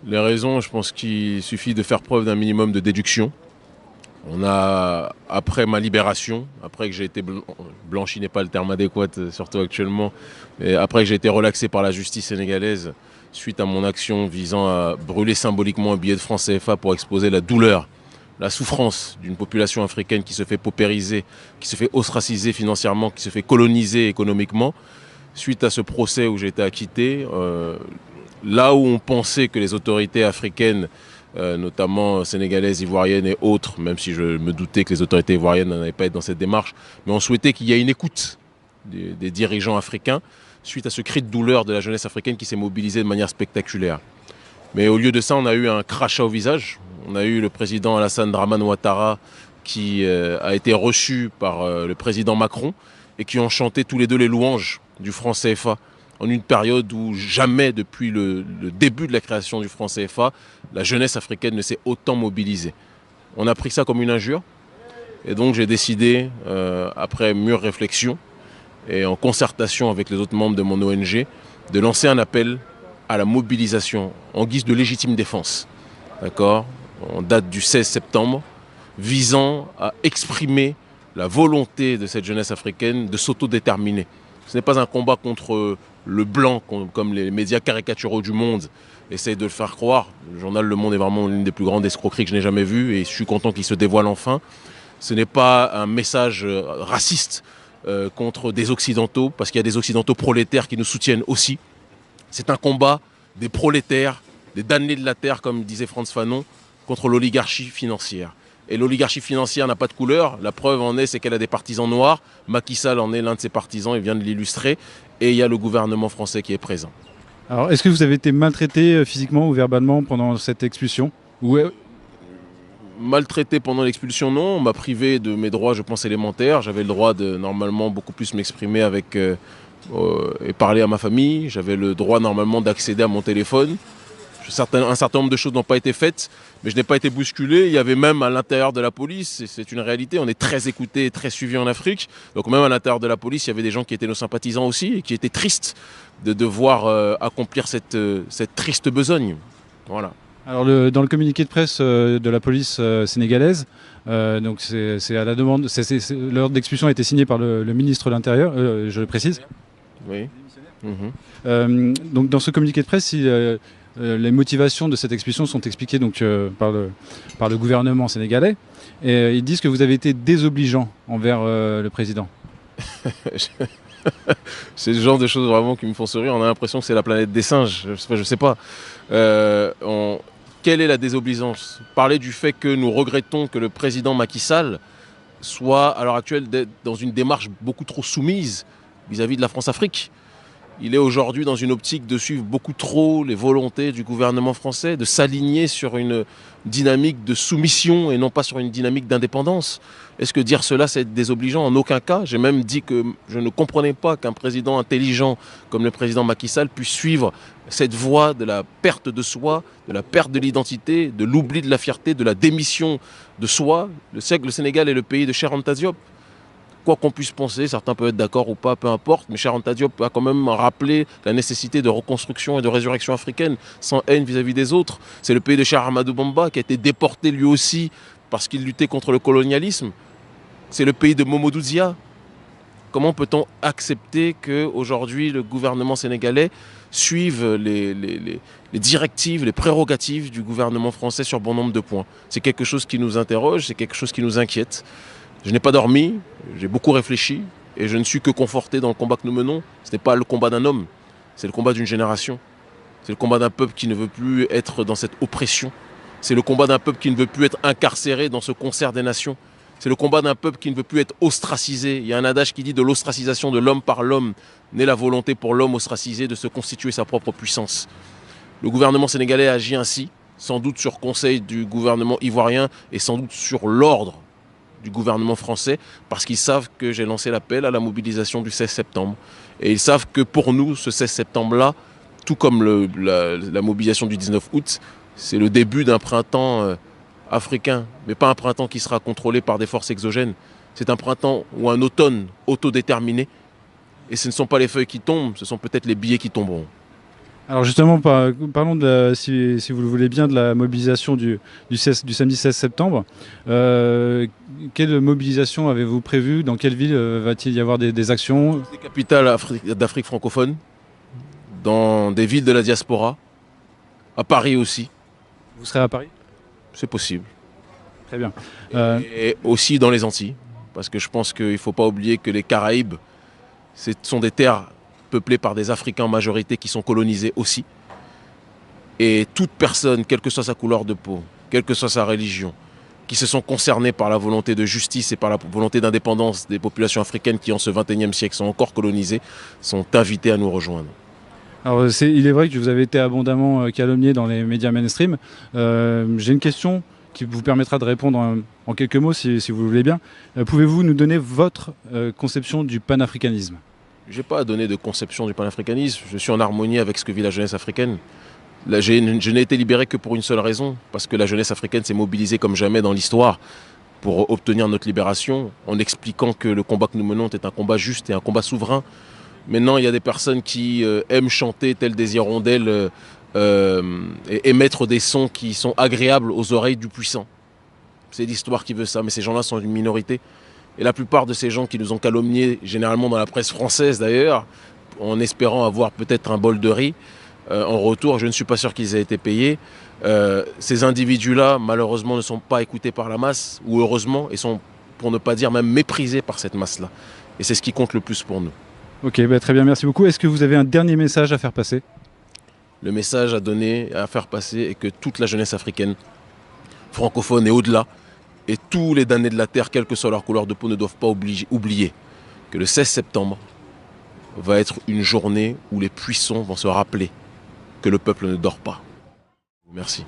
Les raisons, je pense qu'il suffit de faire preuve d'un minimum de déduction. On a, après ma libération, après que j'ai été blanchi n'est pas le terme adéquat, surtout actuellement, mais après que j'ai été relaxé par la justice sénégalaise, suite à mon action visant à brûler symboliquement un billet de francs CFA pour exposer la douleur, la souffrance d'une population africaine qui se fait paupériser, qui se fait ostraciser financièrement, qui se fait coloniser économiquement. Suite à ce procès où j'ai été acquitté, là où on pensait que les autorités africaines, notamment sénégalaises, ivoiriennes et autres, même si je me doutais que les autorités ivoiriennes n'allaient pas être dans cette démarche, mais on souhaitait qu'il y ait une écoute des dirigeants africains suite à ce cri de douleur de la jeunesse africaine qui s'est mobilisée de manière spectaculaire. Mais au lieu de ça, on a eu un crachat au visage. On a eu le président Alassane Dramane Ouattara qui a été reçu par le président Macron et qui ont chanté tous les deux les louanges du franc CFA en une période où jamais depuis le début de la création du franc CFA, la jeunesse africaine ne s'est autant mobilisée. On a pris ça comme une injure et donc j'ai décidé, après mûre réflexion et en concertation avec les autres membres de mon ONG, de lancer un appel à la mobilisation en guise de légitime défense, d'accord, en date du 16 septembre, visant à exprimer la volonté de cette jeunesse africaine de s'autodéterminer. Ce n'est pas un combat contre le blanc, comme les médias caricaturaux du monde essayent de le faire croire. Le journal Le Monde est vraiment l'une des plus grandes escroqueries que je n'ai jamais vues et je suis content qu'il se dévoile enfin. Ce n'est pas un message raciste contre des Occidentaux, parce qu'il y a des Occidentaux prolétaires qui nous soutiennent aussi. C'est un combat des prolétaires, des damnés de la terre, comme disait Frantz Fanon, contre l'oligarchie financière. Et l'oligarchie financière n'a pas de couleur. La preuve en est, c'est qu'elle a des partisans noirs. Macky Sall en est l'un de ses partisans, il vient de l'illustrer. Et il y a le gouvernement français qui est présent. Alors, est-ce que vous avez été maltraité physiquement ou verbalement pendant cette expulsion ou... Maltraité pendant l'expulsion, non. On m'a privé de mes droits, je pense, élémentaires. J'avais le droit de, normalement, beaucoup plus m'exprimer avec... et parler à ma famille. J'avais le droit, normalement, d'accéder à mon téléphone. Un certain nombre de choses n'ont pas été faites, mais je n'ai pas été bousculé. Il y avait même à l'intérieur de la police, c'est une réalité, on est très écouté et très suivi en Afrique. Donc même à l'intérieur de la police, il y avait des gens qui étaient nos sympathisants aussi et qui étaient tristes de devoir accomplir cette triste besogne. Voilà. Alors dans le communiqué de presse de la police sénégalaise, donc c'est à la demande, l'ordre d'expulsion a été signé par le ministre de l'Intérieur, je le précise. Oui. Donc dans ce communiqué de presse, les motivations de cette expulsion sont expliquées donc, par le gouvernement sénégalais. Et ils disent que vous avez été désobligeant envers le président. C'est le genre de choses vraiment qui me font sourire. On a l'impression que c'est la planète des singes. Je sais pas. Quelle est la désobéissance? Parler du fait que nous regrettons que le président Macky Sall soit à l'heure actuelle dans une démarche beaucoup trop soumise vis-à-vis de la France-Afrique. Il est aujourd'hui dans une optique de suivre beaucoup trop les volontés du gouvernement français, de s'aligner sur une dynamique de soumission et non pas sur une dynamique d'indépendance. Est-ce que dire cela, c'est être désobligeant? En aucun cas. J'ai même dit que je ne comprenais pas qu'un président intelligent comme le président Macky Sall puisse suivre cette voie de la perte de soi, de la perte de l'identité, de l'oubli de la fierté, de la démission de soi. Le Sénégal est le pays de Cheikh Anta Diop. Quoi qu'on puisse penser, certains peuvent être d'accord ou pas, peu importe, mais Cheikh Anta Diop a quand même rappelé la nécessité de reconstruction et de résurrection africaine, sans haine vis-à-vis des autres. C'est le pays de Cheikh Ahmadou Bamba qui a été déporté lui aussi parce qu'il luttait contre le colonialisme. C'est le pays de Mamadou Dia. Comment peut-on accepter qu'aujourd'hui le gouvernement sénégalais suive les directives, les prérogatives du gouvernement français sur bon nombre de points? C'est quelque chose qui nous interroge, c'est quelque chose qui nous inquiète. Je n'ai pas dormi, j'ai beaucoup réfléchi et je ne suis que conforté dans le combat que nous menons. Ce n'est pas le combat d'un homme, c'est le combat d'une génération. C'est le combat d'un peuple qui ne veut plus être dans cette oppression. C'est le combat d'un peuple qui ne veut plus être incarcéré dans ce concert des nations. C'est le combat d'un peuple qui ne veut plus être ostracisé. Il y a un adage qui dit de l'ostracisation de l'homme par l'homme naît la volonté pour l'homme ostracisé de se constituer sa propre puissance. Le gouvernement sénégalais agit ainsi, sans doute sur conseil du gouvernement ivoirien et sans doute sur l'ordre du gouvernement français, parce qu'ils savent que j'ai lancé l'appel à la mobilisation du 16 septembre. Et ils savent que pour nous, ce 16 septembre-là, tout comme la mobilisation du 19 août, c'est le début d'un printemps africain, mais pas un printemps qui sera contrôlé par des forces exogènes. C'est un printemps ou un automne autodéterminé. Et ce ne sont pas les feuilles qui tombent, ce sont peut-être les billets qui tomberont. Alors justement, parlons si vous le voulez bien, de la mobilisation du samedi 16 septembre. Quelle mobilisation avez-vous prévue? Dans quelle ville va-t-il y avoir des actions? Des capitales d'Afrique francophone, dans des villes de la diaspora, à Paris aussi, Vous serez à Paris? c'est possible. Très bien. Et aussi dans les Antilles, parce que je pense qu'il ne faut pas oublier que les Caraïbes, ce sont des terres peuplées par des Africains en majorité qui sont colonisés aussi. Et toute personne, quelle que soit sa couleur de peau, quelle que soit sa religion, qui se sont concernés par la volonté de justice et par la volonté d'indépendance des populations africaines qui en ce XXIe siècle sont encore colonisées, sont invités à nous rejoindre. Alors il est vrai que vous avez été abondamment calomnié dans les médias mainstream. J'ai une question qui vous permettra de répondre en quelques mots si vous le voulez bien. Pouvez-vous nous donner votre conception du panafricanisme? Je n'ai pas à donner de conception du panafricanisme, je suis en harmonie avec ce que vit la jeunesse africaine. Là, je n'ai été libéré que pour une seule raison, parce que la jeunesse africaine s'est mobilisée comme jamais dans l'histoire pour obtenir notre libération, en expliquant que le combat que nous menons est un combat juste et un combat souverain. Maintenant, il y a des personnes qui aiment chanter telles des hirondelles et émettre des sons qui sont agréables aux oreilles du puissant. C'est l'histoire qui veut ça, mais ces gens-là sont une minorité. Et la plupart de ces gens qui nous ont calomniés, généralement dans la presse française d'ailleurs, en espérant avoir peut-être un bol de riz, en retour, je ne suis pas sûr qu'ils aient été payés. Ces individus-là, malheureusement, ne sont pas écoutés par la masse, ou heureusement, et sont, pour ne pas dire même méprisés par cette masse-là. Et c'est ce qui compte le plus pour nous. Ok, très bien, merci beaucoup. Est-ce que vous avez un dernier message à faire passer? Le message à donner, à faire passer, est que toute la jeunesse africaine, francophone et au-delà, et tous les damnés de la terre, quelle que soit leur couleur de peau, ne doivent pas oublier que le 16 septembre va être une journée où les puissants vont se rappeler que le peuple ne dort pas. Merci.